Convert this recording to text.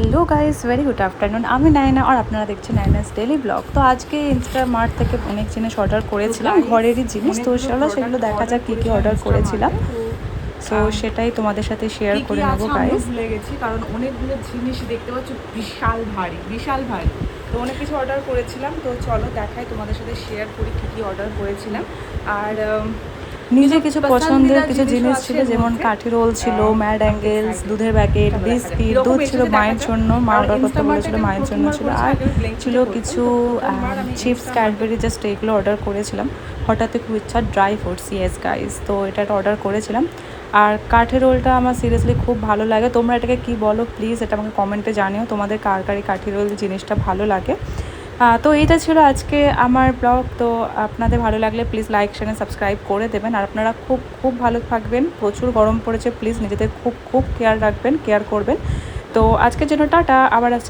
Hello guys very good afternoon আমি নায়না আর আপনারা দেখছেন নায়নাস ডেইলি ব্লগ। তো আজকে ইনস্টামার্ট থেকে অনেক জিনিস অর্ডার করেছিলাম, ঘরেরই জিনিস। তো সেগুলো দেখা যাক কী কী অর্ডার করেছিলাম। সো সেটাই তোমাদের সাথে শেয়ার করে নেব গাইস। ভুলে গেছি কারণ অনেকগুলো জিনিস দেখতে পাচ্ছ, বিশাল ভারী। তো অনেক কিছু অর্ডার করেছিলাম, তো চলো দেখাই তোমাদের সাথে শেয়ার করি কী কী অর্ডার করেছিলাম। আর নিজে কিছু পছন্দের কিছু জিনিস ছিল, যেমন কাঠি রোল ছিল, ম্যাড অ্যাঙ্গেলস, দুধের প্যাকেট, বিস্কিট, দুধ ছিল মায়ের জন্য, মা অর্ডার করতে বলেছিল, মায়ের জন্য ছিল। আর ছিল কিছু চিপস, ক্যাডবেরি, জাস্ট এগুলো অর্ডার করেছিলাম। হঠাৎ খুব ইচ্ছা ড্রাই ফ্রুটস, ইয়েস গাইস, তো এটা অর্ডার করেছিলাম। আর কাঠি রোলটা আমার সিরিয়াসলি খুব ভালো লাগে। তোমরা এটাকে কী বলো প্লিজ এটা আমাকে কমেন্টে জানিও, তোমাদের কার কাঠি রোল জিনিসটা ভালো লাগে। তো এইটা ছিল আজকে আমার ব্লগ। তো আপনাদের ভালো লাগলে প্লিজ লাইক শেয়ার সাবস্ক্রাইব করে দেবেন। আর আপনারা খুব খুব ভালো থাকবেন, প্রচুর গরম পড়েছে, প্লিজ নিজেদের খুব কেয়ার রাখবেন, কেয়ার করবেন। তো আজকের জন্য টাটা, আবার আসছে।